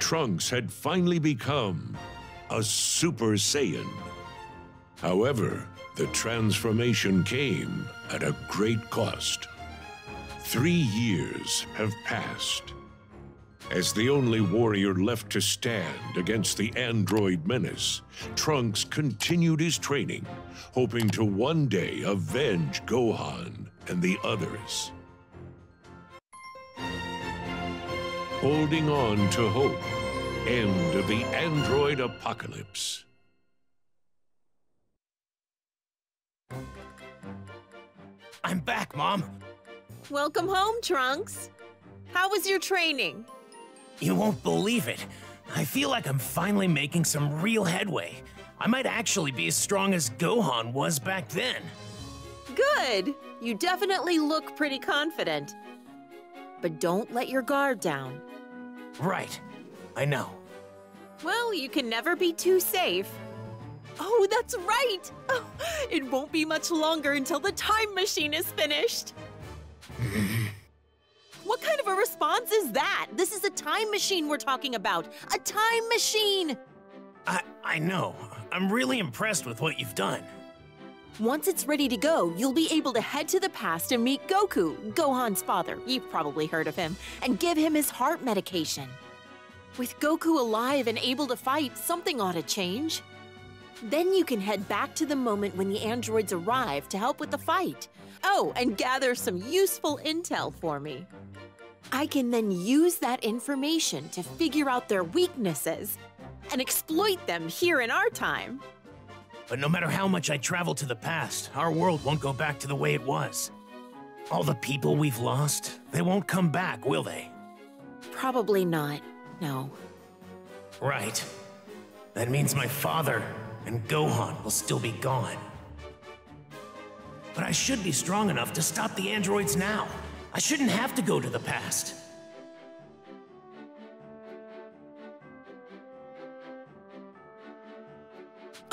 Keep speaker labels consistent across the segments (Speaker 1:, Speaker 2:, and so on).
Speaker 1: Trunks had finally become a Super Saiyan. However, the transformation came at a great cost. 3 years have passed. As the only warrior left to stand against the android menace, Trunks continued his training, hoping to one day avenge Gohan and the others. Holding on to hope. End of the android apocalypse.
Speaker 2: I'm back, Mom.
Speaker 3: Welcome home, Trunks. How was your training?
Speaker 2: You won't believe it. I feel like I'm finally making some real headway. I might actually be as strong as Gohan was back then.
Speaker 3: Good. You definitely look pretty confident. But don't let your guard down.
Speaker 2: Right. I know.
Speaker 3: Well, you can never be too safe. Oh, that's right! Oh, it won't be much longer until the time machine is finished. What kind of a response is that? This is a time machine we're talking about. A time machine!
Speaker 2: I know. I'm really impressed with what you've done.
Speaker 3: Once it's ready to go, you'll be able to head to the past and meet Goku, Gohan's father, you've probably heard of him, and give him his heart medication. With Goku alive and able to fight, something ought to change. Then you can head back to the moment when the androids arrive to help with the fight. Oh, and gather some useful intel for me. I can then use that information to figure out their weaknesses and exploit them here in our time.
Speaker 2: But no matter how much I travel to the past, our world won't go back to the way it was. All the people we've lost, they won't come back, will they?
Speaker 3: Probably not, no.
Speaker 2: Right. That means my father and Gohan will still be gone. But I should be strong enough to stop the androids now. I shouldn't have to go to the past.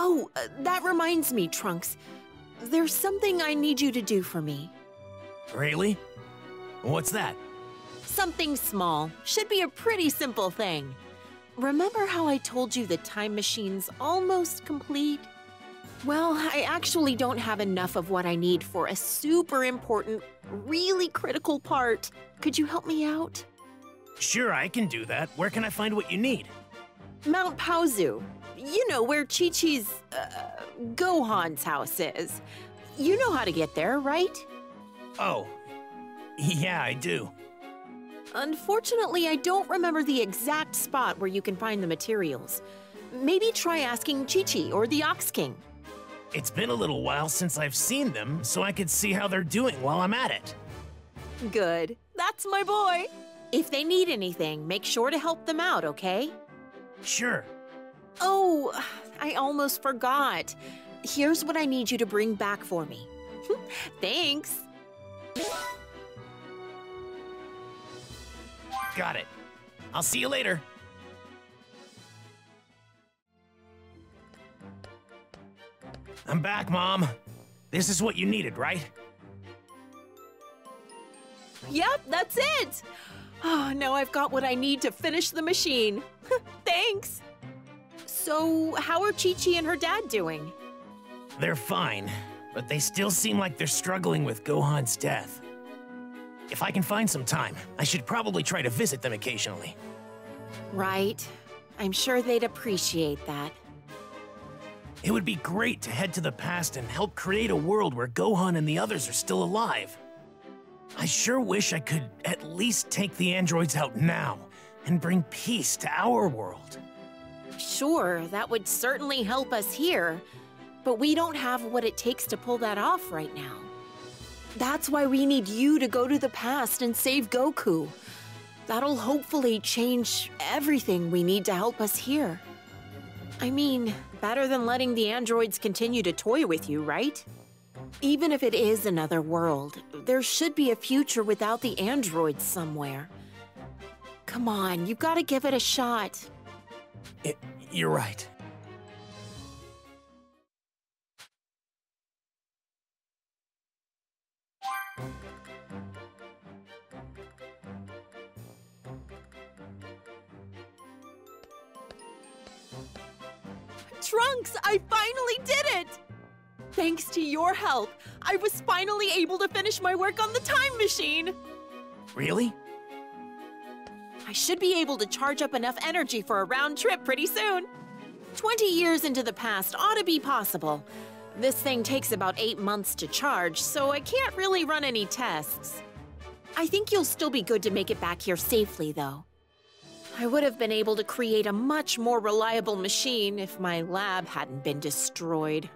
Speaker 3: Oh, that reminds me, Trunks. There's something I need you to do for me.
Speaker 2: Really? What's that?
Speaker 3: Something small. Should be a pretty simple thing. Remember how I told you the time machine's almost complete? Well, I actually don't have enough of what I need for a super important, really critical part. Could you help me out?
Speaker 2: Sure, I can do that. Where can I find what you need?
Speaker 3: Mount Paozu. You know where Chi-Chi's, Gohan's house is. You know how to get there, right?
Speaker 2: Oh, yeah, I do.
Speaker 3: Unfortunately, I don't remember the exact spot where you can find the materials. Maybe try asking Chi-Chi or the Ox King.
Speaker 2: It's been a little while since I've seen them, so I could see how they're doing while I'm at it.
Speaker 3: Good. That's my boy. If they need anything, make sure to help them out, okay?
Speaker 2: Sure.
Speaker 3: Oh, I almost forgot. Here's what I need you to bring back for me. Thanks.
Speaker 2: Got it. I'll see you later. I'm back, Mom. This is what you needed, right?
Speaker 3: Yep, that's it. Oh, now I've got what I need to finish the machine. Thanks. So, how are Chi-Chi and her dad doing?
Speaker 2: They're fine, but they still seem like they're struggling with Gohan's death. If I can find some time, I should probably try to visit them occasionally.
Speaker 3: Right. I'm sure they'd appreciate that.
Speaker 2: It would be great to head to the past and help create a world where Gohan and the others are still alive. I sure wish I could at least take the androids out now and bring peace to our world.
Speaker 3: Sure, that would certainly help us here, but we don't have what it takes to pull that off right now. That's why we need you to go to the past and save Goku. That'll hopefully change everything we need to help us here. I mean, better than letting the androids continue to toy with you, right? Even if it is another world, there should be a future without the androids somewhere. Come on, you've got to give it a shot.
Speaker 2: You're right.
Speaker 3: Trunks, I finally did it! Thanks to your help, I was finally able to finish my work on the time machine.
Speaker 2: Really?
Speaker 3: I should be able to charge up enough energy for a round trip pretty soon. 20 years into the past ought to be possible. This thing takes about 8 months to charge, so I can't really run any tests. I think you'll still be good to make it back here safely, though. I would have been able to create a much more reliable machine if my lab hadn't been destroyed.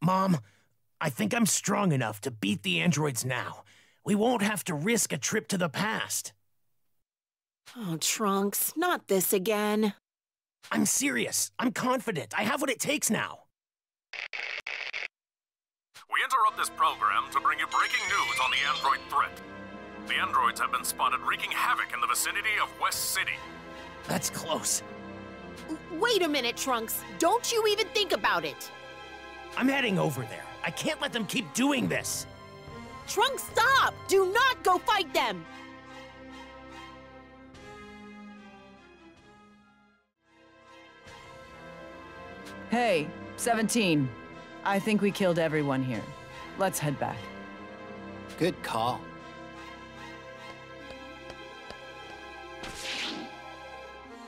Speaker 2: Mom, I think I'm strong enough to beat the androids now. We won't have to risk a trip to the past.
Speaker 3: Oh, Trunks, not this again.
Speaker 2: I'm serious. I'm confident. I have what it takes now.
Speaker 4: We interrupt this program to bring you breaking news on the android threat. The androids have been spotted wreaking havoc in the vicinity of West City.
Speaker 2: That's close.
Speaker 3: Wait a minute, Trunks. Don't you even think about it.
Speaker 2: I'm heading over there. I can't let them keep doing this.
Speaker 3: Trunks, stop! Do not go fight them!
Speaker 5: Hey, 17. I think we killed everyone here. Let's head back.
Speaker 6: Good call.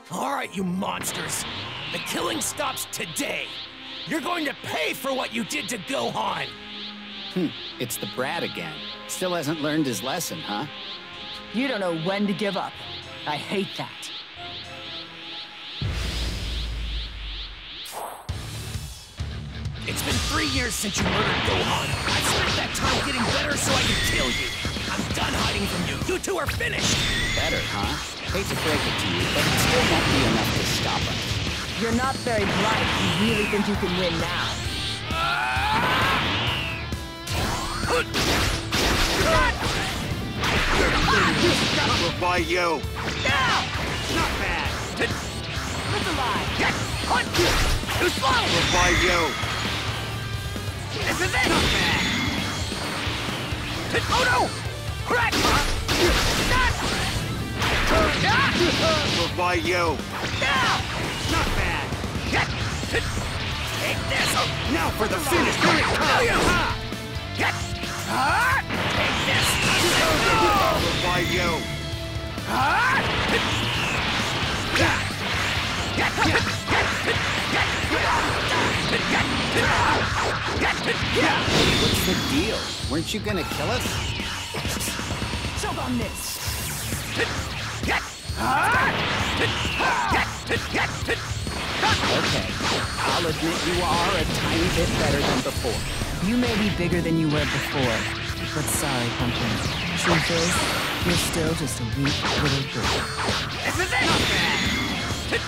Speaker 2: All right, you monsters. The killing stops today. You're going to pay for what you did to Gohan.
Speaker 6: It's the brat again. Still hasn't learned his lesson, huh?
Speaker 5: You don't know when to give up. I hate that.
Speaker 2: It's been 3 years since you murdered Gohan. I spent that time getting better so I could kill you. I'm done hiding from you. You two are finished.
Speaker 6: Better, huh? Hate to break it to you, but it still won't be enough to stop us.
Speaker 5: You're not very bright. You really think you can win now?
Speaker 7: We'll buy you.
Speaker 2: Not bad.
Speaker 5: Look alive.
Speaker 2: Too slow.
Speaker 7: We'll buy you.
Speaker 2: This is it. Not bad. Oh no! Crack!
Speaker 7: We'll buy you.
Speaker 2: Not bad. Take this.
Speaker 7: Now for the finish. Here it comes.
Speaker 2: Take this.
Speaker 7: We'll buy you.
Speaker 6: What's the deal? Weren't you gonna kill us?
Speaker 5: Choke on this.
Speaker 6: Okay, I'll admit you are a tiny bit better than before.
Speaker 5: You may be bigger than you were before, but sorry, Pumpkin. Truth is, you're still just a weak little girl.
Speaker 2: This is it.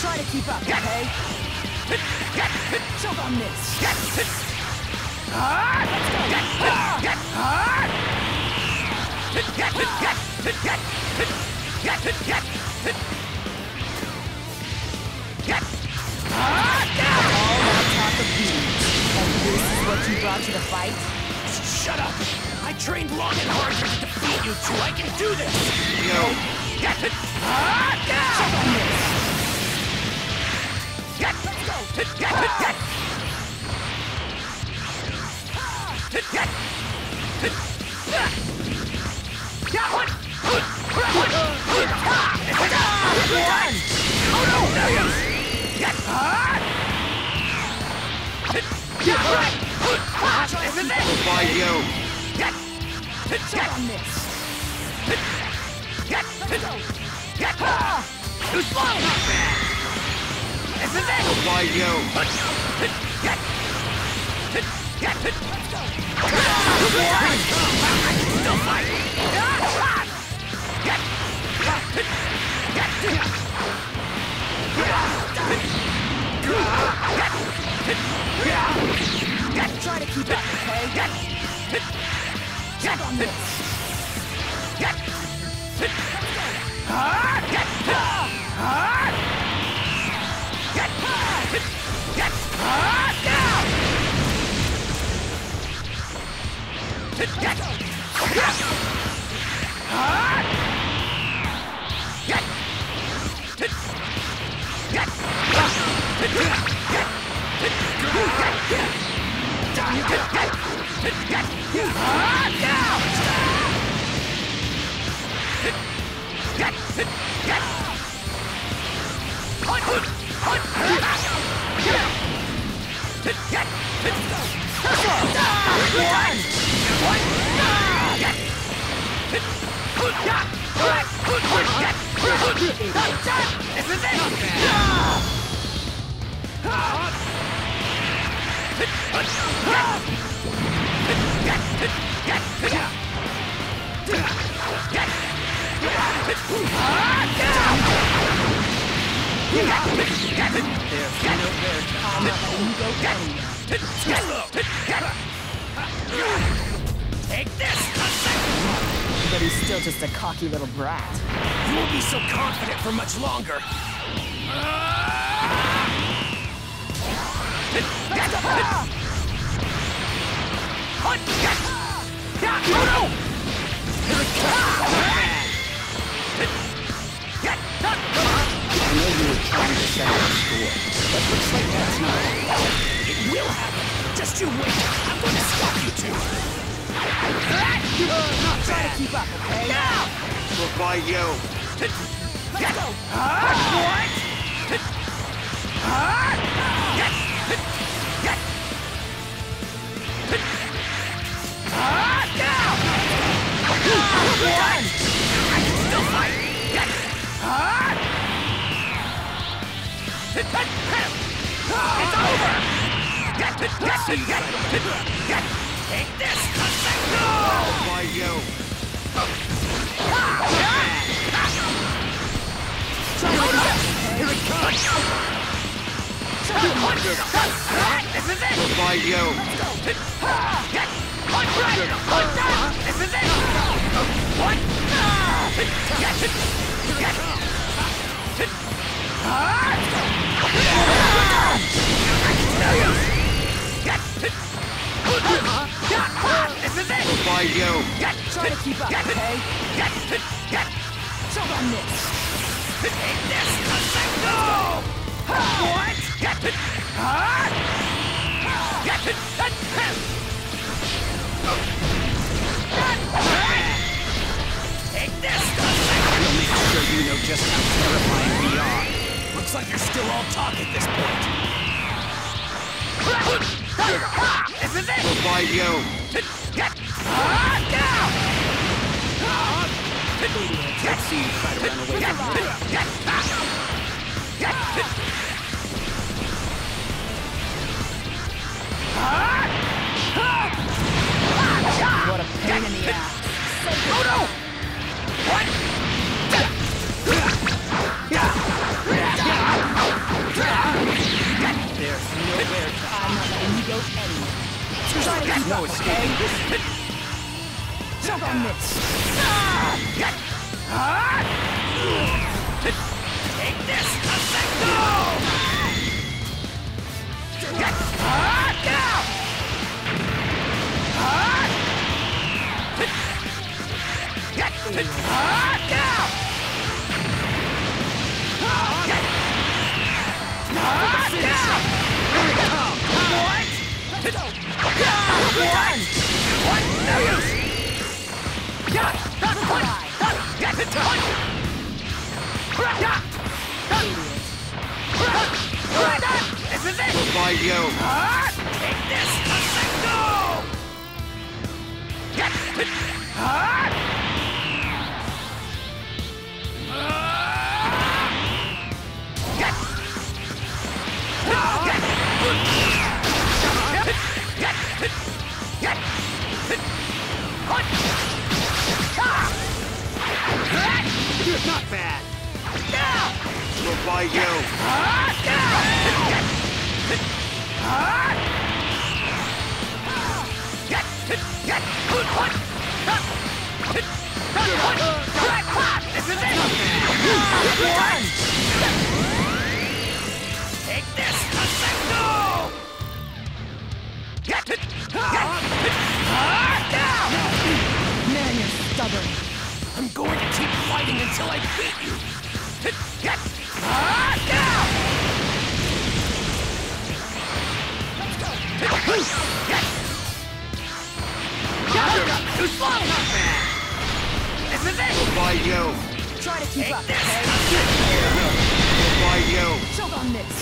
Speaker 5: Try to keep up, okay? Choke on this. All that talk of beauty, and this is what you brought to the fight?
Speaker 2: Shut up! I trained long and hard here to defeat you two. I can do this.
Speaker 7: No.
Speaker 5: Choke on this.
Speaker 7: We'll buy you.
Speaker 5: Choke on this.
Speaker 2: Too slow. This is it.
Speaker 7: We'll buy you.
Speaker 2: Still fighting.
Speaker 5: Try to keep up, okay? Choke on this.
Speaker 2: Take this!
Speaker 5: But he's still just a cocky little brat.
Speaker 2: You won't be so confident for much longer.
Speaker 6: I know you were trying to settle the score, but looks like that's not all.
Speaker 2: It will happen. Just you wait. I'm going to stop you two.
Speaker 5: Try to keep up, okay?
Speaker 7: We'll fight you.
Speaker 5: Let's go!
Speaker 2: What? Still fight. It's over. Take this.
Speaker 7: We'll fight you.
Speaker 2: Here it comes. This is it.
Speaker 7: We'll fight you.
Speaker 2: This is it. What? This is it.
Speaker 7: We'll fight you.
Speaker 5: Try to keep up, okay? Choke on this!
Speaker 2: Take this. Go. What? Take this.
Speaker 6: We'll make sure you know just how terrifying we are.
Speaker 2: Looks like you're still all talk at this point. This is it.
Speaker 7: We'll fight you.
Speaker 6: Let's see you try to run away from me.
Speaker 5: What a pain in the ass.
Speaker 2: Oh no! What?
Speaker 6: There's nowhere to
Speaker 5: I'm not letting you go anywhere. Try to keep
Speaker 6: no
Speaker 5: up,
Speaker 6: escaping
Speaker 5: okay?
Speaker 6: this.
Speaker 5: Choke on this!
Speaker 2: Take this. Go. This is it.
Speaker 7: We'll fight you.
Speaker 2: Take this. Go.
Speaker 7: Not bad. We'll fight you.
Speaker 2: This is it. Take this. Go.
Speaker 5: Man, you're stubborn.
Speaker 2: I'm going to keep fighting until I beat you. Too slow. This is it.
Speaker 7: We'll fight you.
Speaker 5: Try to keep up, okay?
Speaker 7: Why you?
Speaker 5: Choke on this.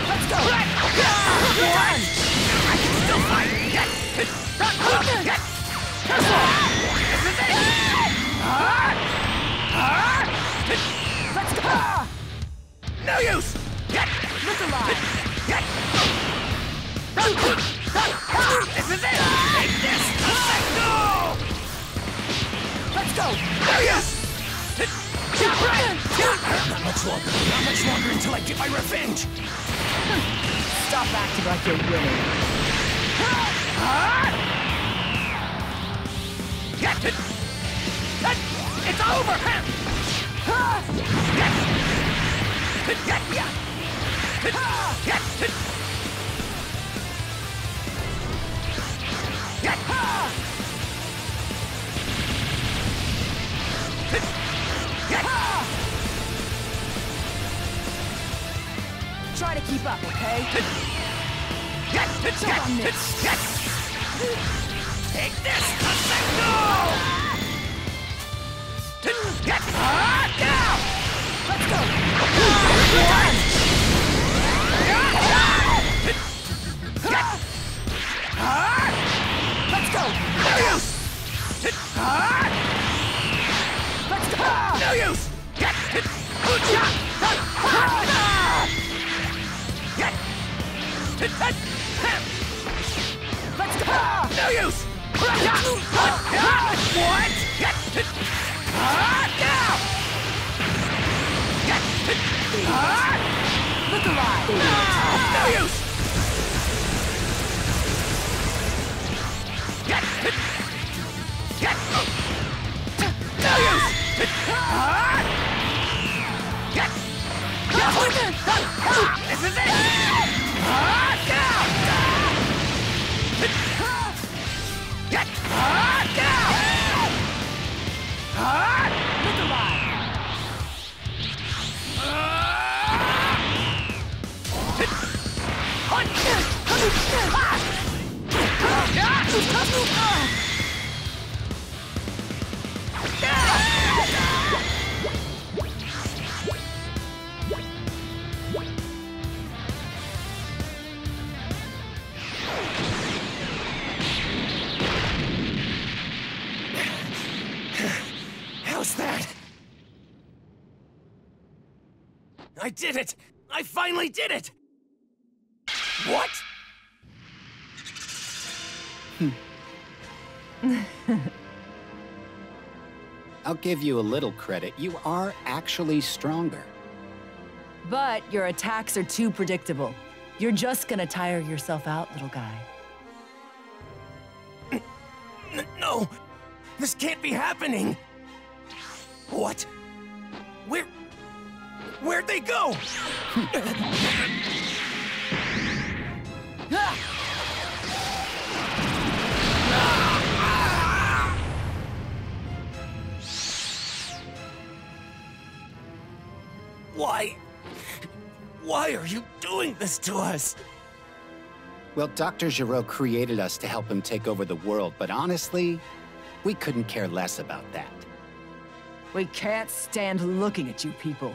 Speaker 5: Let's go! Let's go!
Speaker 7: No use!
Speaker 5: Look alive!
Speaker 7: This is it! Take this! Go!
Speaker 5: Let's go!
Speaker 7: No use!
Speaker 2: Not much longer. Not much longer until I get my revenge.
Speaker 5: Stop acting like you're winning.
Speaker 7: It's over!
Speaker 5: Try to keep up, okay? Choke on this.
Speaker 7: Take this! Go!
Speaker 5: Let's go! Let's go!
Speaker 7: No use!
Speaker 5: Let's go!
Speaker 7: No use!
Speaker 5: Let's go!
Speaker 7: No use! What?
Speaker 5: Look alive!
Speaker 7: No use! No use! This is it!
Speaker 5: Look alive!
Speaker 2: How's that? I did it! I finally did it! What?
Speaker 6: I'll give you a little credit. You are actually stronger.
Speaker 5: But your attacks are too predictable. You're just gonna tire yourself out, little guy.
Speaker 2: No! This can't be happening! What? Where'd they go? Why are you doing this to us?
Speaker 6: Well, Dr. Giraud created us to help him take over the world, but honestly, we couldn't care less about that.
Speaker 5: We can't stand looking at you people.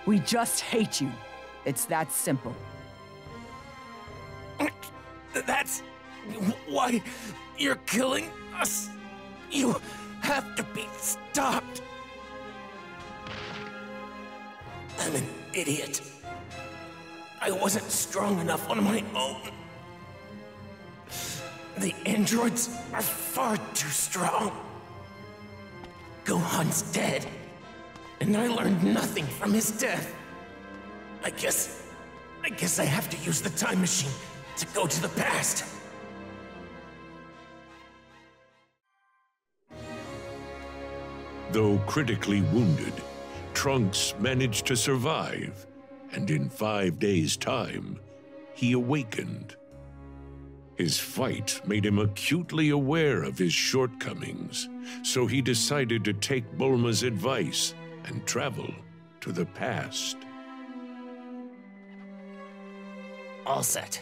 Speaker 5: We just hate you. It's that simple.
Speaker 2: That's why you're killing us. You have to be stopped. I'm an idiot. I wasn't strong enough on my own. The androids are far too strong. Gohan's dead, and I learned nothing from his death. I guess I have to use the time machine to go to the past.
Speaker 1: Though critically wounded, Trunks managed to survive, and in 5 days' time, he awakened. His fight made him acutely aware of his shortcomings, so he decided to take Bulma's advice and travel to the past.
Speaker 2: All set.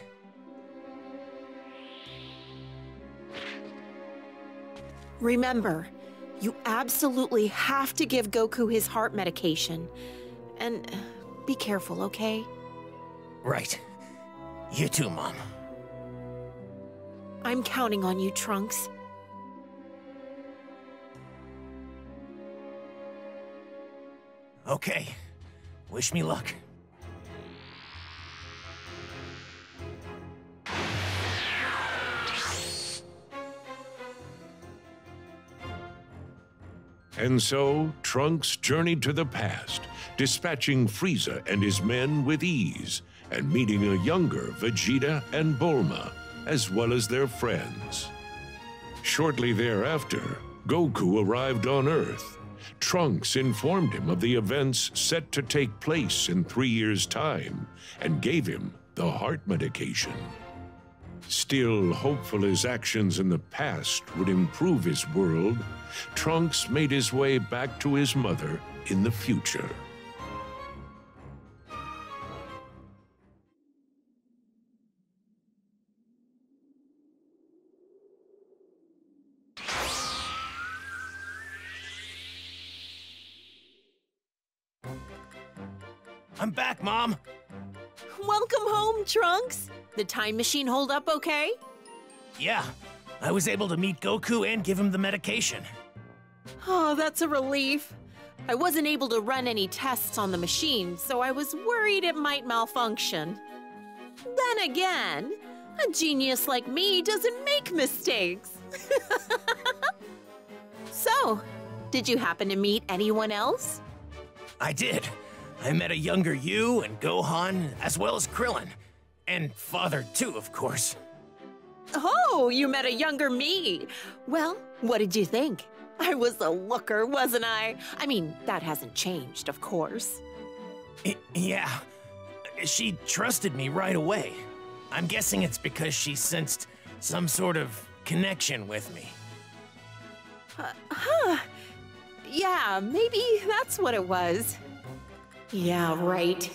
Speaker 3: Remember, you absolutely have to give Goku his heart medication. And be careful, okay?
Speaker 2: Right. You too, Mom.
Speaker 3: I'm counting on you, Trunks.
Speaker 2: Okay. Wish me luck.
Speaker 1: And so, Trunks journeyed to the past, dispatching Frieza and his men with ease, and meeting a younger Vegeta and Bulma, as well as their friends. Shortly thereafter, Goku arrived on Earth. Trunks informed him of the events set to take place in 3 years' time, and gave him the heart medication. Still hopeful his actions in the past would improve his world, Trunks made his way back to his mother in the future.
Speaker 2: I'm back, Mom.
Speaker 3: Welcome home, Trunks. The time machine hold up okay?
Speaker 2: Yeah, I was able to meet Goku and give him the medication.
Speaker 3: Oh, that's a relief. I wasn't able to run any tests on the machine, so I was worried it might malfunction. Then again, a genius like me doesn't make mistakes. So, did you happen to meet anyone else?
Speaker 2: I did. I met a younger you and Gohan, as well as Krillin. And Father, too, of course.
Speaker 3: Oh, you met a younger me. Well, what did you think? I was a looker, wasn't I? I mean, that hasn't changed, of course.
Speaker 2: Yeah. She trusted me right away. I'm guessing it's because she sensed some sort of connection with me.
Speaker 3: Yeah, maybe that's what it was. Yeah, right.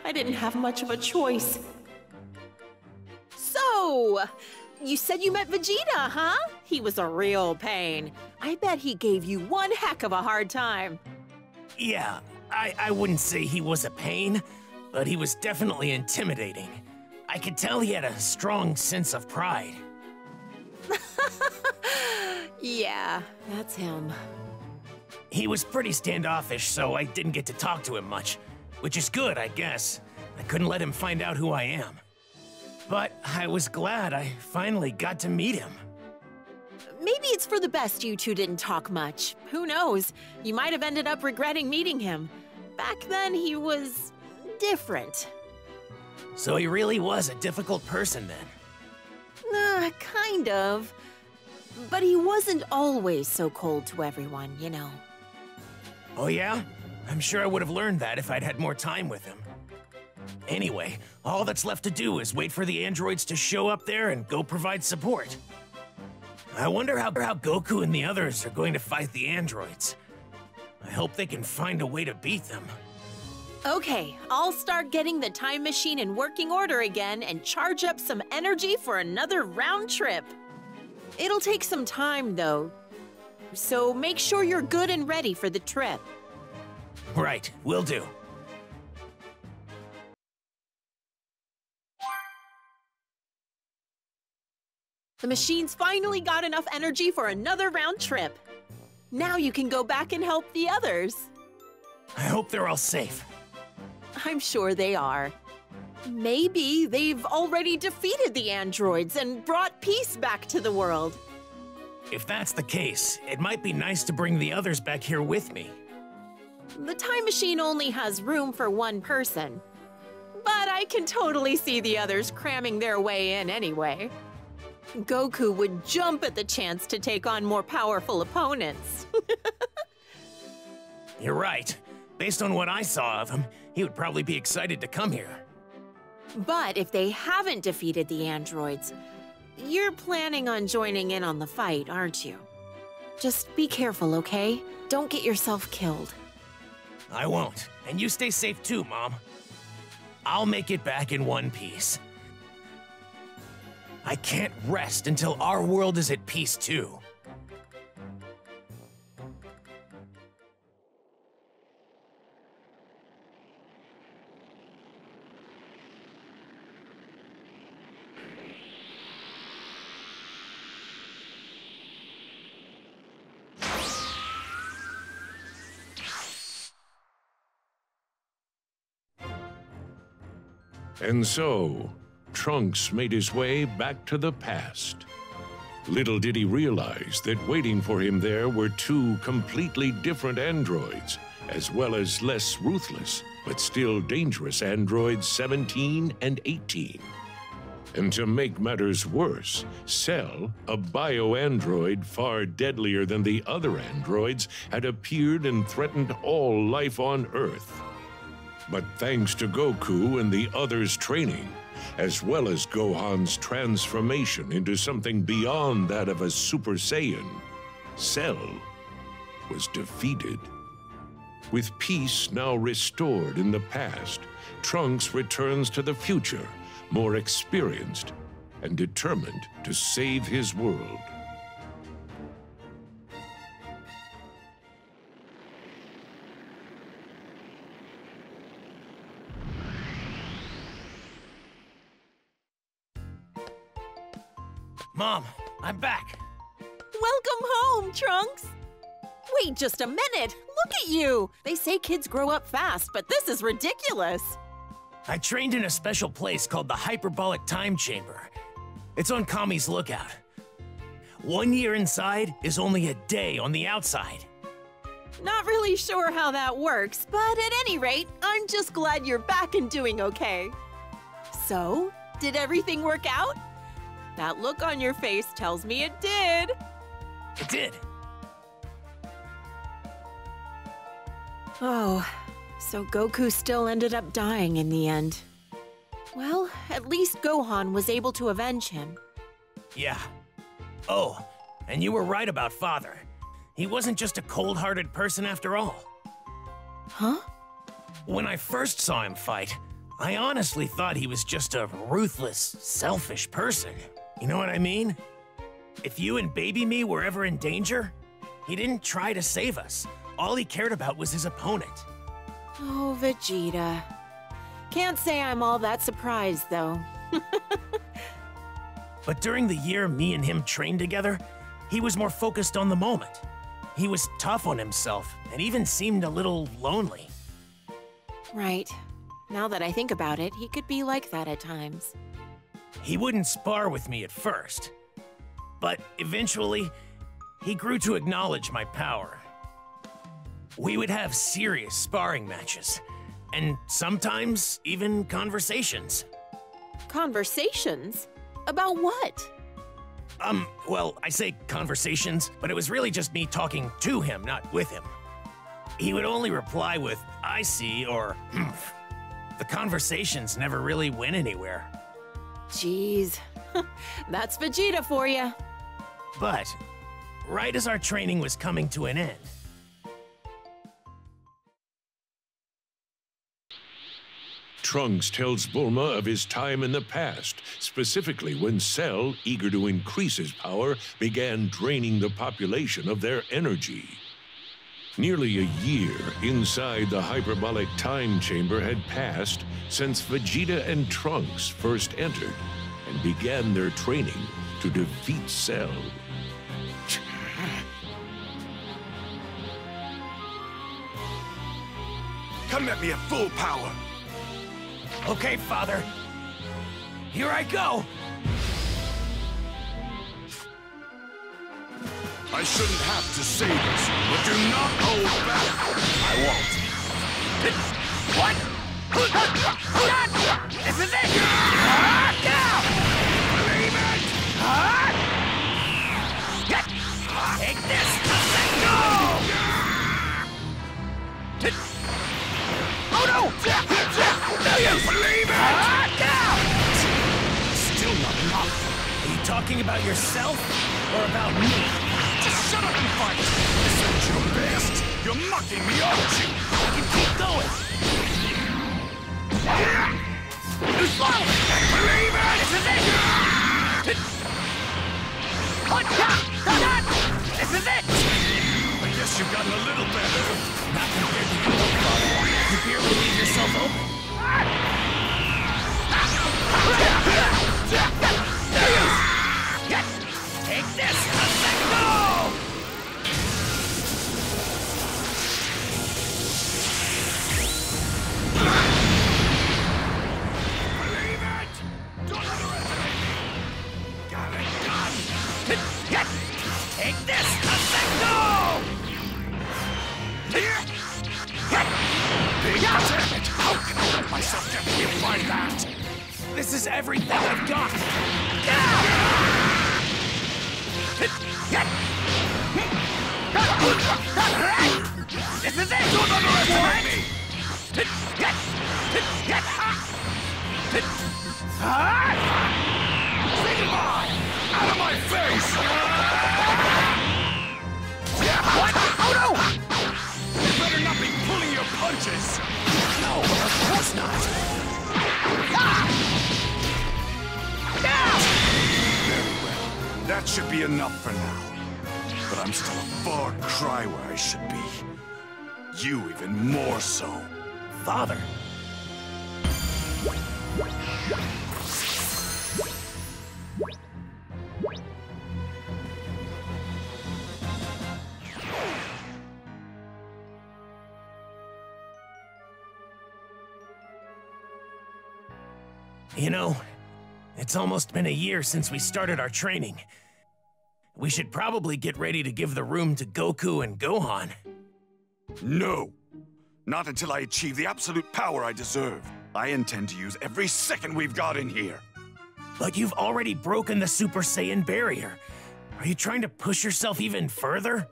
Speaker 3: I didn't have much of a choice. So, you said you met Vegeta, huh? He was a real pain. I bet he gave you one heck of a hard time.
Speaker 2: Yeah, I wouldn't say he was a pain, but he was definitely intimidating. I could tell he had a strong sense of pride.
Speaker 3: Yeah, that's him.
Speaker 2: He was pretty standoffish, so I didn't get to talk to him much, which is good, I guess. I couldn't let him find out who I am. But I was glad I finally got to meet him.
Speaker 3: Maybe it's for the best you two didn't talk much. Who knows? You might have ended up regretting meeting him. Back then, he was different.
Speaker 2: So he really was a difficult person then?
Speaker 3: Kind of. But he wasn't always so cold to everyone, you know.
Speaker 2: Oh yeah? I'm sure I would have learned that if I'd had more time with him. Anyway, all that's left to do is wait for the androids to show up there and go provide support. I wonder how Goku and the others are going to fight the androids. I hope they can find a way to beat them.
Speaker 3: Okay, I'll start getting the time machine in working order again and charge up some energy for another round trip. It'll take some time, though, so make sure you're good and ready for the trip.
Speaker 2: Right, will do.
Speaker 3: The machine's finally got enough energy for another round trip. Now you can go back and help the others.
Speaker 2: I hope they're all safe.
Speaker 3: I'm sure they are. Maybe they've already defeated the androids and brought peace back to the world.
Speaker 2: If that's the case, it might be nice to bring the others back here with me.
Speaker 3: The time machine only has room for one person. But I can totally see the others cramming their way in anyway. Goku would jump at the chance to take on more powerful opponents.
Speaker 2: You're right. Based on what I saw of him, he would probably be excited to come here.
Speaker 3: But if they haven't defeated the androids, you're planning on joining in on the fight, aren't you? Just be careful, okay? Don't get yourself killed.
Speaker 2: I won't. And you stay safe too, Mom. I'll make it back in one piece. I can't rest until our world is at peace too.
Speaker 1: And so, Trunks made his way back to the past. Little did he realize that waiting for him there were two completely different androids, as well as less ruthless, but still dangerous androids 17 and 18. And to make matters worse, Cell, a bio-android far deadlier than the other androids, had appeared and threatened all life on Earth. But thanks to Goku and the others' training, as well as Gohan's transformation into something beyond that of a Super Saiyan, Cell was defeated. With peace now restored in the past, Trunks returns to the future, more experienced and determined to save his world.
Speaker 2: Mom, I'm back.
Speaker 3: Welcome home, Trunks! Wait just a minute! Look at you! They say kids grow up fast, but this is ridiculous!
Speaker 2: I trained in a special place called the Hyperbolic Time Chamber. It's on Kami's Lookout. 1 year inside is only a day on the outside.
Speaker 3: Not really sure how that works, but at any rate, I'm just glad you're back and doing okay. So, did everything work out? That look on your face tells me it did.
Speaker 2: It did.
Speaker 3: Oh, so Goku still ended up dying in the end. Well, at least Gohan was able to avenge him.
Speaker 2: Yeah. Oh, and you were right about Father. He wasn't just a cold-hearted person after all.
Speaker 3: Huh?
Speaker 2: When I first saw him fight, I honestly thought he was just a ruthless, selfish person. You know what I mean? If you and baby me were ever in danger, he didn't try to save us. All he cared about was his opponent.
Speaker 3: Oh, Vegeta. Can't say I'm all that surprised, though.
Speaker 2: But during the year me and him trained together, he was more focused on the moment. He was tough on himself and even seemed a little lonely.
Speaker 3: Right. Now that I think about it, he could be like that at times.
Speaker 2: He wouldn't spar with me at first, but eventually, he grew to acknowledge my power. We would have serious sparring matches, and sometimes even conversations.
Speaker 3: Conversations? About what?
Speaker 2: Well, I say conversations, but it was really just me talking to him, not with him. He would only reply with, "I see," or "Humph." The conversations never really went anywhere.
Speaker 3: Jeez, that's Vegeta for you.
Speaker 2: But, right as our training was coming to an end,
Speaker 1: Trunks tells Bulma of his time in the past, specifically when Cell, eager to increase his power, began draining the population of their energy. Nearly a year inside the hyperbolic time chamber had passed since Vegeta and Trunks first entered and began their training to defeat Cell.
Speaker 8: Come at me at full power!
Speaker 2: okay, Father. Here I go!
Speaker 8: I shouldn't have to say this, but do not hold back! I won't.
Speaker 7: What? This is it! Now!
Speaker 8: Believe it!
Speaker 7: Take this! Let go! Oh no! No use!
Speaker 8: Believe it!
Speaker 7: Now!
Speaker 2: Still not enough. He talking about yourself or about me?
Speaker 8: Just shut up and fight! This ain't your best! You're mocking me, aren't you?
Speaker 2: I can keep going!
Speaker 7: Too slow!
Speaker 8: Believe it!
Speaker 7: This is it! This is it!
Speaker 8: I guess you've gotten a little better.
Speaker 2: Not compared to you, Father. You barely leave yourself open.
Speaker 7: Take this! Let's go!
Speaker 8: Believe it! Don't underestimate me! Got it done!
Speaker 7: Take this! Let's go!
Speaker 8: Big damn it! How can I let myself get hit by that?
Speaker 2: This is everything I've got.
Speaker 7: This is it!
Speaker 8: Don't underestimate me! Say goodbye! Out of my face!
Speaker 7: What? Oh no!
Speaker 8: You better not be pulling your punches!
Speaker 2: No, of course not.
Speaker 8: Very well. That should be enough for now. But I'm still a far cry where I should be. You even more so.
Speaker 2: Father. You know, it's almost been a year since we started our training. We should probably get ready to give the room to Goku and Gohan.
Speaker 8: No! Not until I achieve the absolute power I deserve. I intend to use every second we've got in here.
Speaker 2: But you've already broken the Super Saiyan barrier. Are you trying to push yourself even further?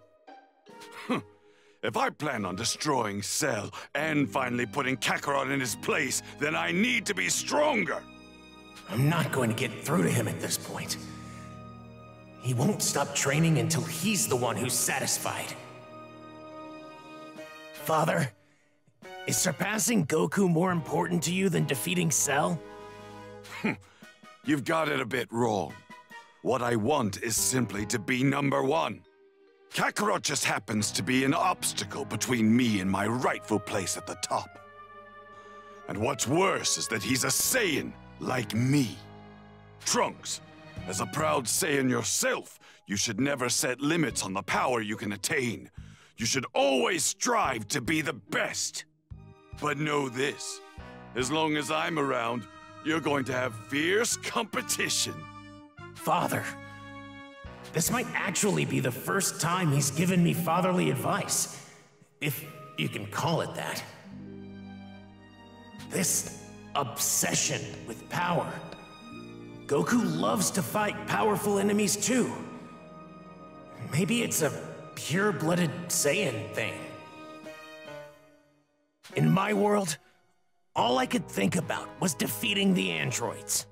Speaker 8: If I plan on destroying Cell and finally putting Kakarot in his place, then I need to be stronger!
Speaker 2: I'm not going to get through to him at this point. He won't stop training until he's the one who's satisfied. Father, is surpassing Goku more important to you than defeating Cell?
Speaker 8: You've got it a bit wrong. What I want is simply to be #1. Kakarot just happens to be an obstacle between me and my rightful place at the top. And what's worse is that he's a Saiyan, like me. Trunks, as a proud Saiyan yourself, you should never set limits on the power you can attain. You should always strive to be the best. But know this, as long as I'm around, you're going to have fierce competition.
Speaker 2: Father, this might actually be the first time he's given me fatherly advice, if you can call it that. This obsession with power. Goku loves to fight powerful enemies too. Maybe it's a pure-blooded Saiyan thing. In my world, all I could think about was defeating the androids.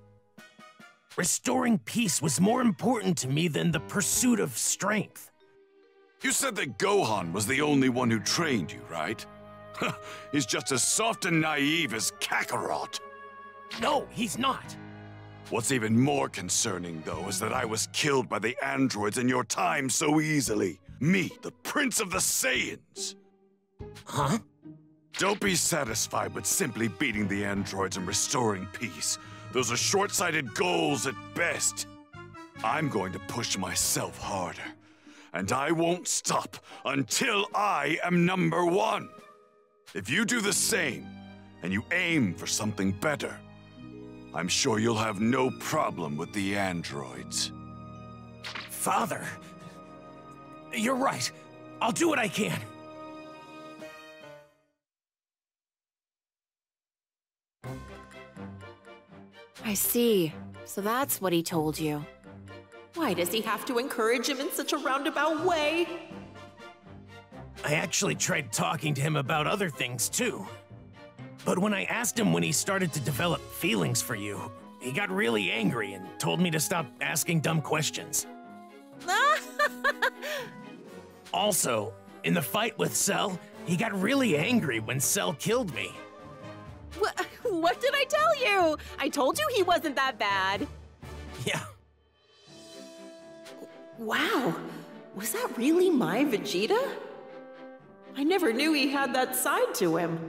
Speaker 2: Restoring peace was more important to me than the pursuit of strength.
Speaker 8: You said that Gohan was the only one who trained you, right? He's just as soft and naive as Kakarot.
Speaker 2: No, he's not.
Speaker 8: What's even more concerning, though, is that I was killed by the androids in your time so easily. Me, the Prince of the Saiyans.
Speaker 2: Huh?
Speaker 8: Don't be satisfied with simply beating the androids and restoring peace. Those are short-sighted goals at best. I'm going to push myself harder. And I won't stop until I am #1. If you do the same, and you aim for something better, I'm sure you'll have no problem with the androids.
Speaker 2: Father, you're right. I'll do what I can.
Speaker 3: I see. So that's what he told you. Why does he have to encourage him in such a roundabout way?
Speaker 2: I actually tried talking to him about other things too. But when I asked him when he started to develop feelings for you, he got really angry and told me to stop asking dumb questions. Also, in the fight with Cell, he got really angry when Cell killed me.
Speaker 3: What did I tell you? I told you he wasn't that bad.
Speaker 2: Yeah.
Speaker 3: Wow, was that really my Vegeta? I never knew he had that side to him.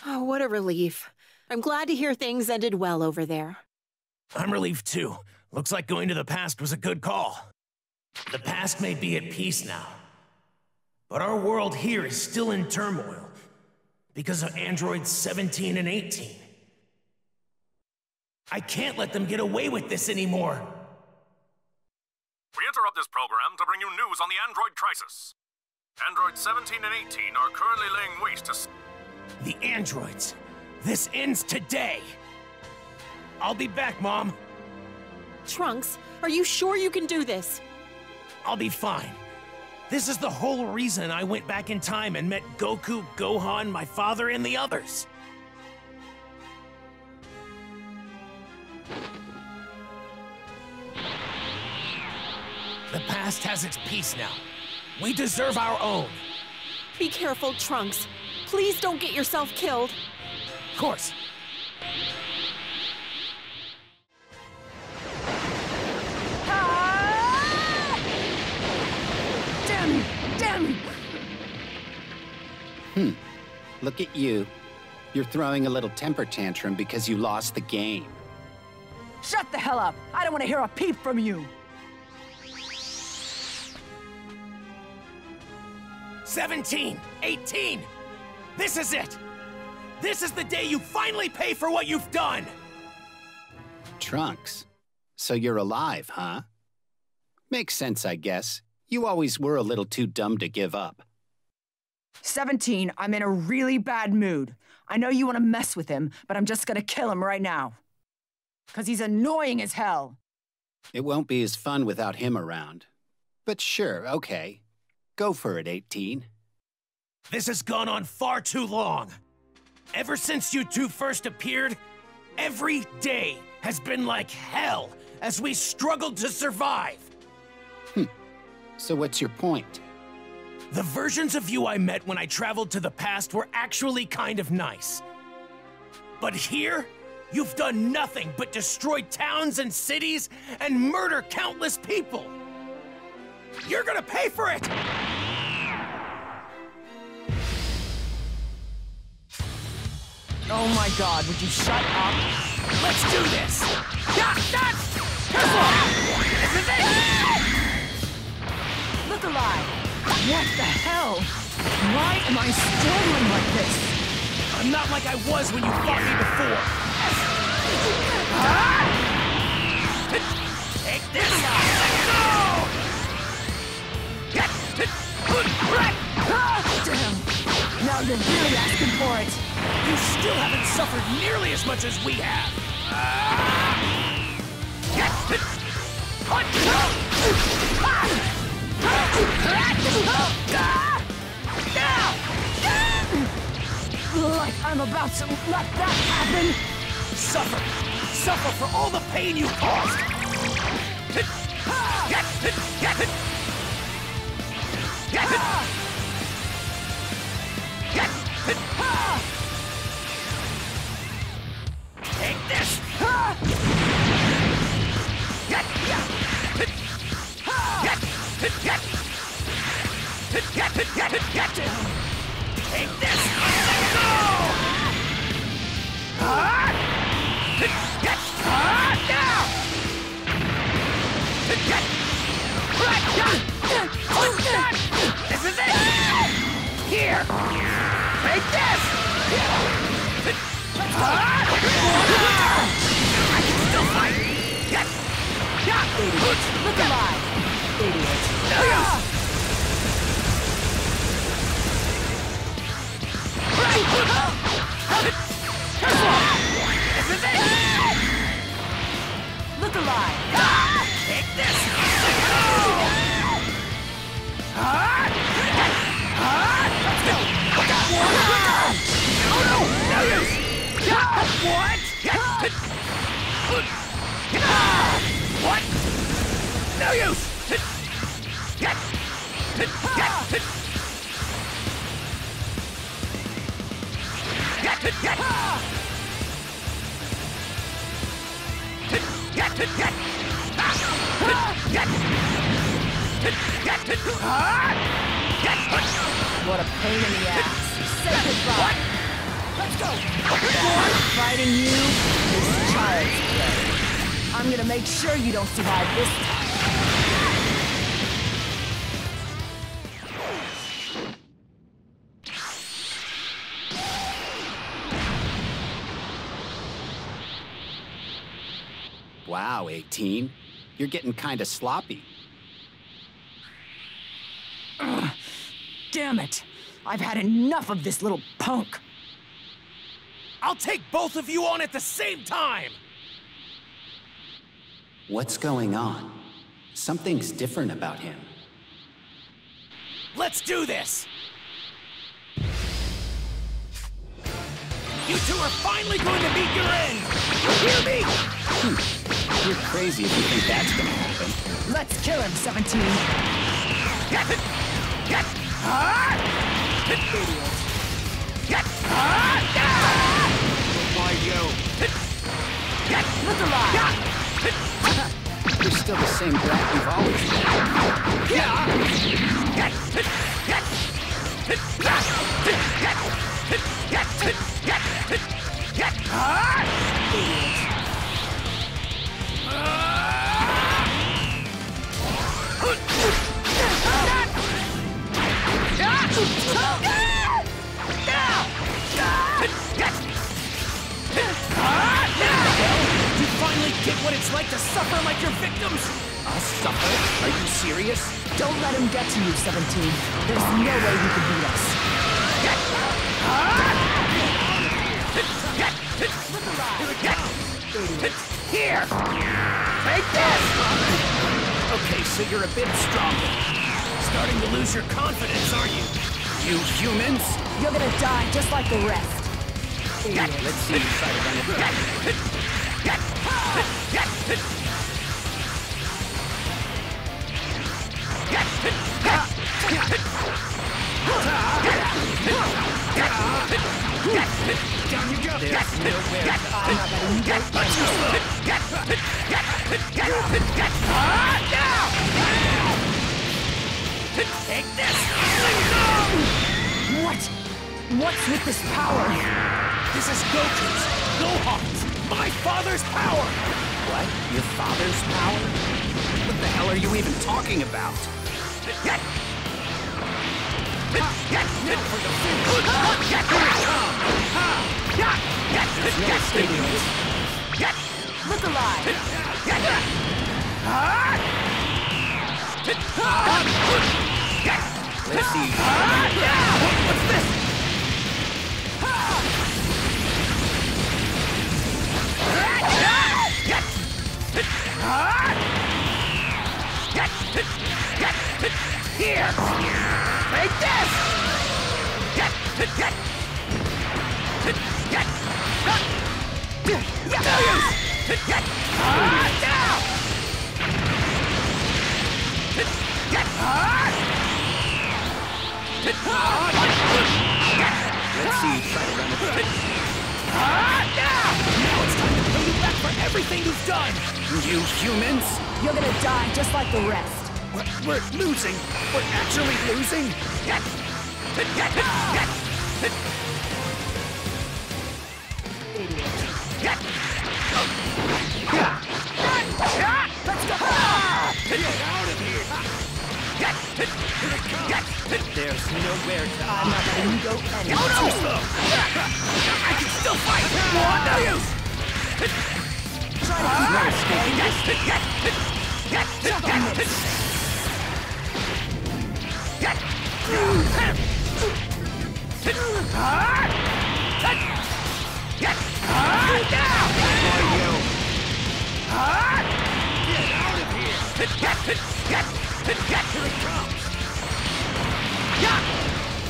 Speaker 3: Oh, what a relief. I'm glad to hear things ended well over there.
Speaker 2: I'm relieved too. Looks like going to the past was a good call. The past may be at peace now, but our world here is still in turmoil because of androids 17 and 18. I can't let them get away with this anymore.
Speaker 4: We interrupt this program to bring you news on the android crisis. Androids 17 and 18 are currently laying waste to...
Speaker 2: The androids. This ends today. I'll be back, Mom.
Speaker 3: Trunks, are you sure you can do this?
Speaker 2: I'll be fine. This is the whole reason I went back in time and met Goku, Gohan, my father, and the others. The past has its peace now. We deserve our own.
Speaker 3: Be careful, Trunks. Please don't get yourself killed.
Speaker 2: Of course.
Speaker 5: Damn!
Speaker 6: Look at you. You're throwing a little temper tantrum because you lost the game.
Speaker 5: Shut the hell up! I don't want to hear a peep from you!
Speaker 2: 17, 18! This is it! This is the day you finally pay for what you've done!
Speaker 6: Trunks, so you're alive, huh? Makes sense, I guess. You always were a little too dumb to give up.
Speaker 5: 17, I'm in a really bad mood. I know you want to mess with him, but I'm just gonna kill him right now. 'Cause he's annoying as hell.
Speaker 6: It won't be as fun without him around. But sure, okay. Go for it, 18.
Speaker 2: This has gone on far too long. Ever since you two first appeared, every day has been like hell as we struggled to survive.
Speaker 6: So what's your point?
Speaker 2: The versions of you I met when I traveled to the past were actually kind of nice. But here, you've done nothing but destroy towns and cities and murder countless people. You're gonna pay for it!
Speaker 5: Oh my god, would you shut up?
Speaker 2: Let's do this!
Speaker 7: This is it!
Speaker 5: Look alive! What the hell? Why am I struggling like this?
Speaker 2: I'm not like I was when you fought me before.
Speaker 7: Take this!
Speaker 5: Damn! Now you're really asking for it!
Speaker 2: You still haven't suffered nearly as much as we have.
Speaker 5: Like I'm about to let that happen?
Speaker 2: Suffer! Suffer for all the pain you caused! Take this! Take this!
Speaker 7: This is it! Here! Take this! I can still fight!
Speaker 5: Idiot! Look alive! Idiot!
Speaker 7: This is it!
Speaker 5: Look alive!
Speaker 7: Take this! Let's go!
Speaker 5: What a pain in the ass. Say goodbye. Let's go. Fighting you is child's play. I'm gonna make sure you don't survive this time.
Speaker 6: Wow, 18. You're getting kinda sloppy.
Speaker 5: Damn it! I've had enough of this little punk!
Speaker 2: I'll take both of you on at the same time!
Speaker 6: What's going on? Something's different about him.
Speaker 2: Let's do this! You two are finally going to meet your end! You hear me?
Speaker 6: You're crazy if you think that's gonna happen.
Speaker 5: Let's kill him, 17!
Speaker 6: Why, yo?
Speaker 5: Look alive!
Speaker 6: You're still the same brat you've always
Speaker 2: You finally get what it's like to suffer like your victims?
Speaker 6: Us suffer? Are you serious?
Speaker 5: Don't let him get to you, 17. There's no way he can beat us.
Speaker 2: Here! Take this! Okay, so you're a bit stronger. Starting to lose your confidence, aren't you?
Speaker 6: You humans?
Speaker 5: You're gonna die just like the rest.
Speaker 6: Let's see you try to run it back.
Speaker 2: Down you go!
Speaker 6: There's nowhere
Speaker 5: I'm not letting you go.
Speaker 2: Take this!
Speaker 5: What? What's with this power?
Speaker 2: This is Goku's, Gohan's, my father's power!
Speaker 6: What? Your father's power? What the hell are you even talking about? There's no escaping this.
Speaker 5: Look alive!
Speaker 6: Let's see.
Speaker 2: What's this? Here! Take this!
Speaker 6: Let's see you try to run it back.
Speaker 2: Now it's time to pay you back for everything you've done!
Speaker 6: You humans?
Speaker 5: You're gonna die just like the rest.
Speaker 6: We're losing. We're actually losing.
Speaker 2: Let's go! Get out of here! Here it comes!
Speaker 6: There's nowhere to
Speaker 5: I'm not letting you go anywhere.
Speaker 2: Too slow! I can still fight! No use!
Speaker 6: no escaping this.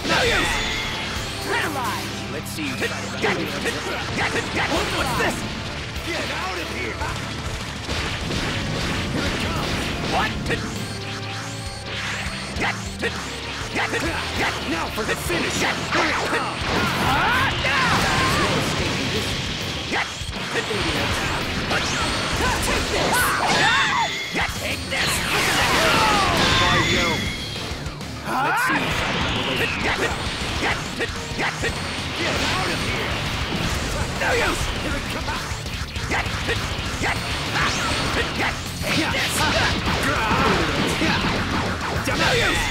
Speaker 2: No use!
Speaker 6: Let's see you try to run it back.
Speaker 2: What's this? Get out of here! Here it comes! What? Now for the finish! Here it comes!
Speaker 7: use! Here it comes! No use!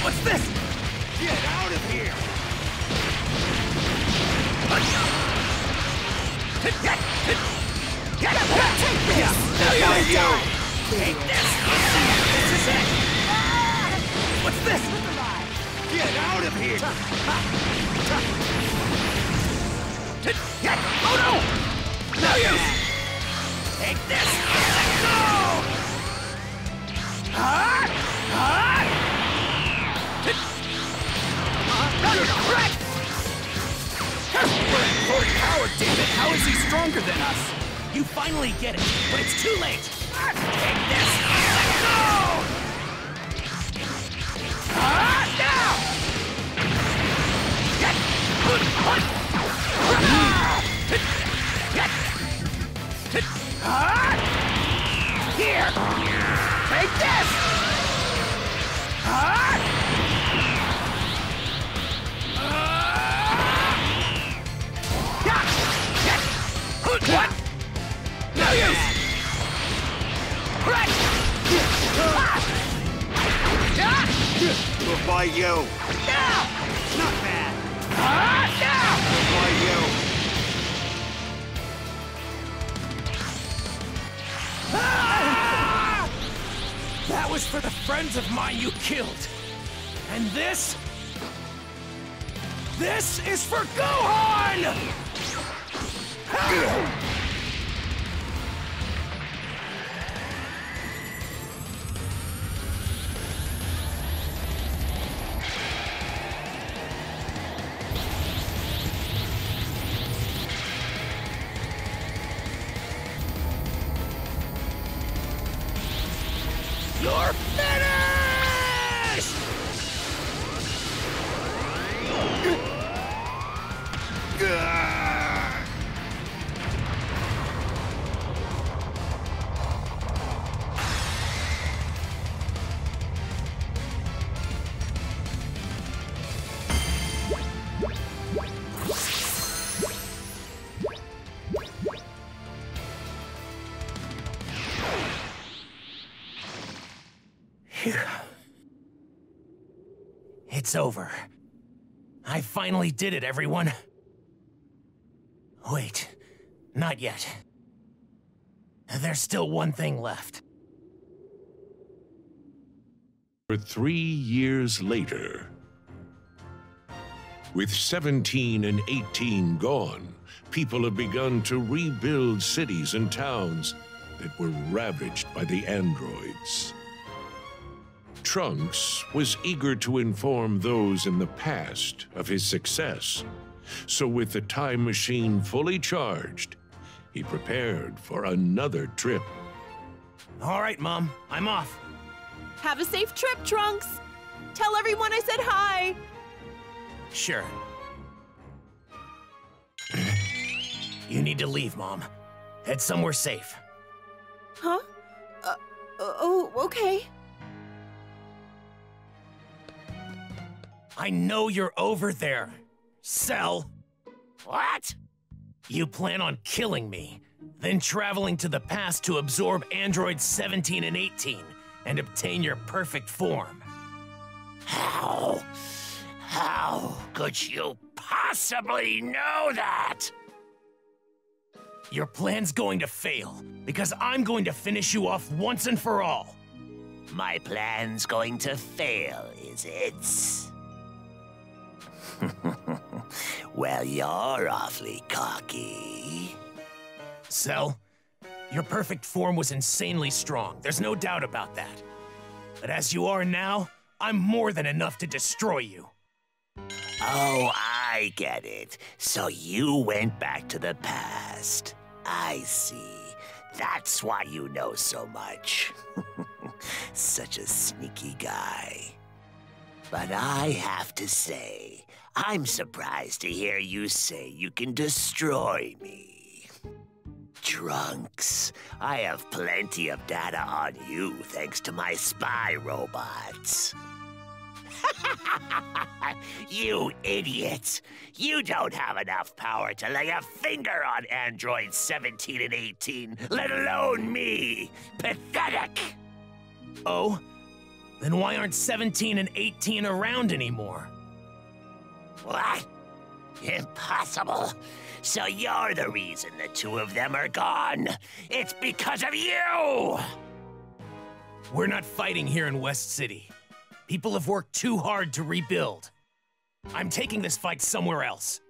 Speaker 7: What's this? Get out of here! Take this! Take this! This is it! What's this? Get out of here! Oh no! No use! Take this! Let go!
Speaker 2: Lord Howard, David, how is he stronger than us? You finally get it, but it's too late.
Speaker 7: Take this! Let go! Now! Here! Take this! What? No use! Right!
Speaker 8: Goodbye, you.
Speaker 7: Now!
Speaker 8: Not bad.
Speaker 7: Now!
Speaker 8: Goodbye, you.
Speaker 2: That was for the friends of mine you killed. And this? This is for Gohan! You're finished! It's over. I finally did it, everyone. Wait, not yet. There's still one thing left.
Speaker 1: For 3 years later, with 17 and 18 gone, people have begun to rebuild cities and towns that were ravaged by the androids. Trunks was eager to inform those in the past of his success, so with the time machine fully charged, he prepared for another trip.
Speaker 2: All right, Mom, I'm off.
Speaker 3: Have a safe trip, Trunks. Tell everyone I said hi.
Speaker 2: Sure. You need to leave, Mom. Head somewhere safe.
Speaker 3: Huh? Oh, okay.
Speaker 2: I know you're over there, Cell.
Speaker 7: What?
Speaker 2: You plan on killing me, then traveling to the past to absorb androids 17 and 18 and obtain your perfect form.
Speaker 7: How? How could you possibly know that?
Speaker 2: Your plan's going to fail, because I'm going to finish you off once and for all.
Speaker 7: My plan's going to fail, is it? Well, you're awfully cocky.
Speaker 2: Cell, your perfect form was insanely strong. There's no doubt about that. But as you are now, I'm more than enough to destroy you.
Speaker 7: Oh, I get it. So you went back to the past. I see. That's why you know so much. Such a sneaky guy. But I have to say, I'm surprised to hear you say you can destroy me. Trunks, I have plenty of data on you thanks to my spy robots. You idiots! You don't have enough power to lay a finger on androids 17 and 18, let alone me! Pathetic!
Speaker 2: Oh? Then why aren't 17 and 18 around anymore?
Speaker 7: What? Impossible! So you're the reason the two of them are gone! It's because of you!
Speaker 2: We're not fighting here in West City. People have worked too hard to rebuild. I'm taking this fight somewhere else.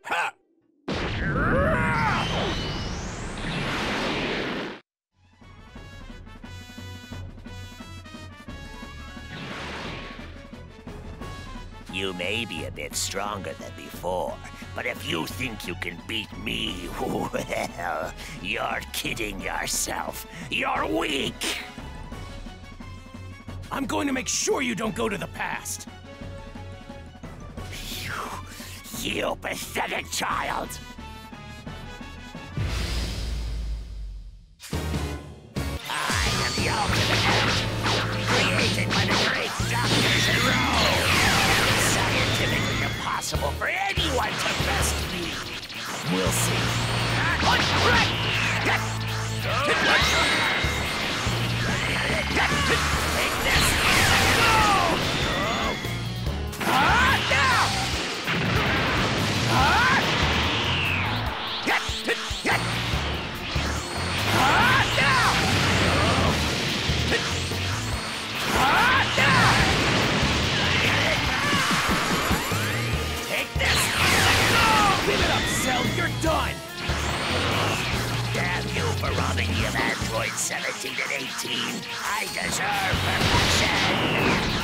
Speaker 2: Ha!
Speaker 7: You may be a bit stronger than before, but if you think you can beat me, well, you're kidding yourself. You're weak!
Speaker 2: I'm going to make sure you don't go to the past.
Speaker 7: You pathetic child! I am the ultimate end, created by the great Dr. Zero. It's scientifically impossible for anyone to best me.
Speaker 2: We'll see.
Speaker 7: Take this!
Speaker 2: You're done!
Speaker 7: Damn you for robbing me of androids 17 and 18. I deserve perfection.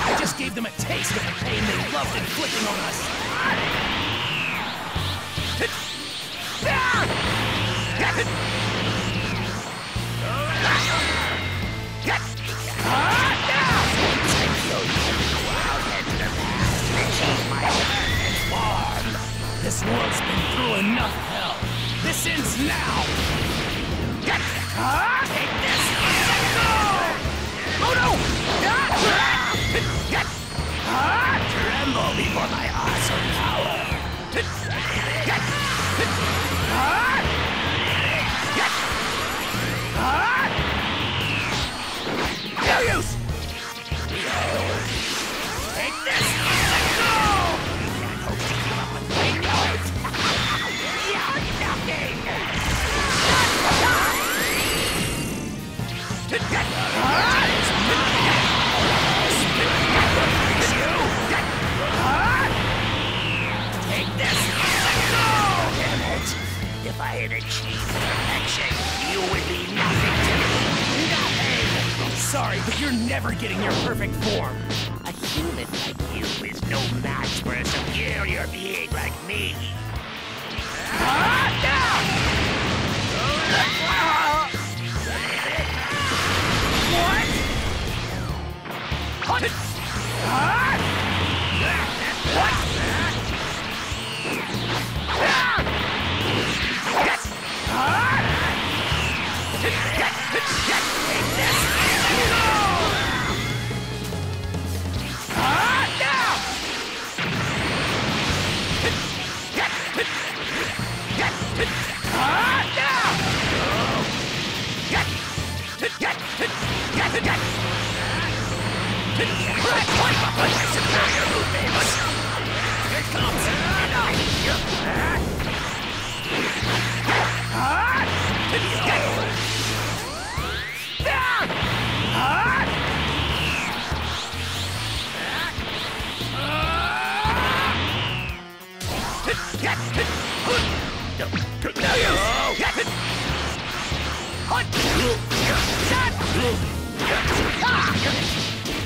Speaker 2: I just gave them a taste of the pain they loved inflicting on us. This world's been through enough hell. This ends now!
Speaker 7: Take this!
Speaker 2: Oh no!
Speaker 7: Tremble before my awesome power!
Speaker 2: No use!
Speaker 7: Take this! If I had achieved perfection, you would be nothing to me. Nothing!
Speaker 2: I'm sorry, but you're never getting your perfect form.
Speaker 7: A human like you is no match for a superior being like me.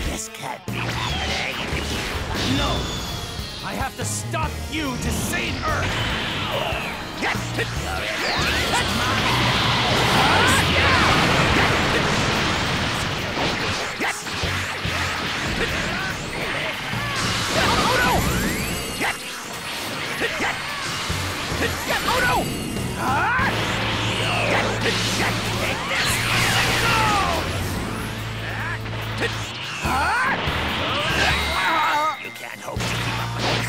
Speaker 7: This can't be happening.
Speaker 2: No! I have to stop you to save Earth!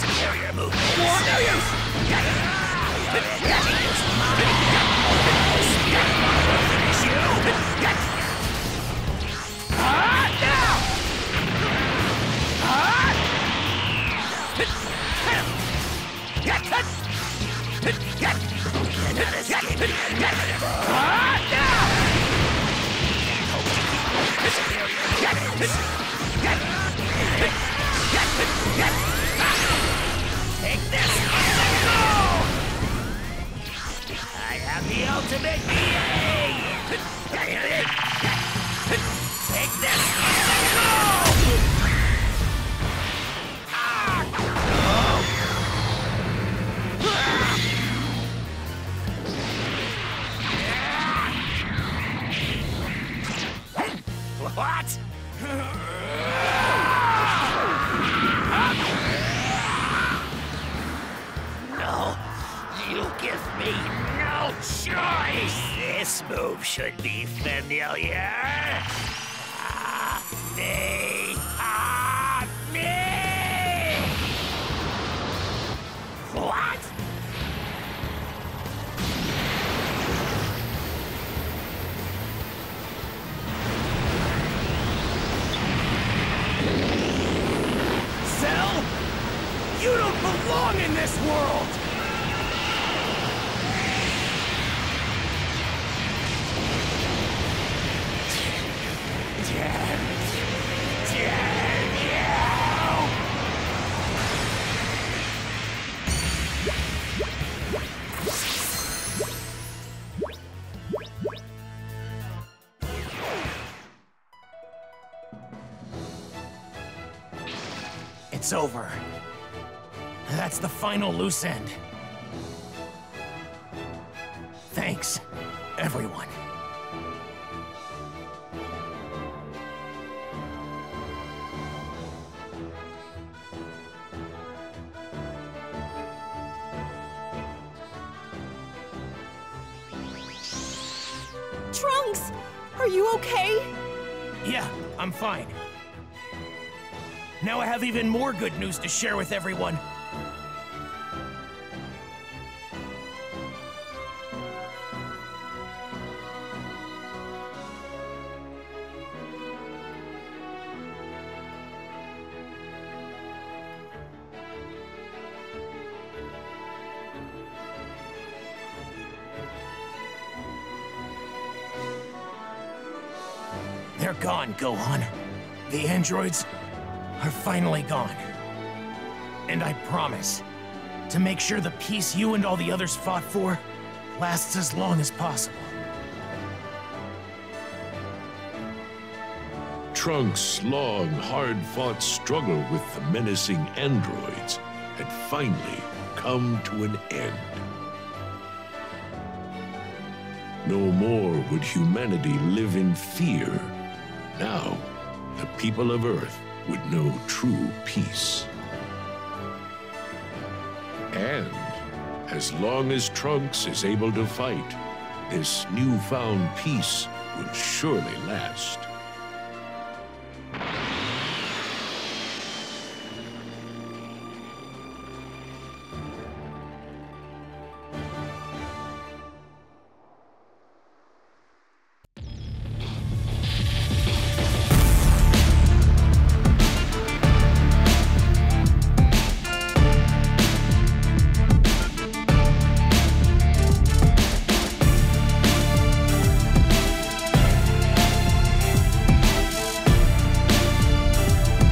Speaker 7: Superior movement. No use! Finish you! Now! Take this! I have the ultimate EA! Take this! What? No, you give me no choice. This move should be familiar. Me! What?
Speaker 2: Cell? You don't belong in this world! It's over. That's the final loose end. Thanks, everyone.
Speaker 3: Trunks! Are you okay?
Speaker 2: Yeah, I'm fine. Now I have even more good news to share with everyone. They're gone, Gohan. The androids are finally gone. And I promise to make sure the peace you and all the others fought for lasts as long as possible.
Speaker 1: Trunks' long, hard-fought struggle with the menacing androids had finally come to an end. No more would humanity live in fear. Now, the people of Earth would know true peace. And as long as Trunks is able to fight, this newfound peace will surely last.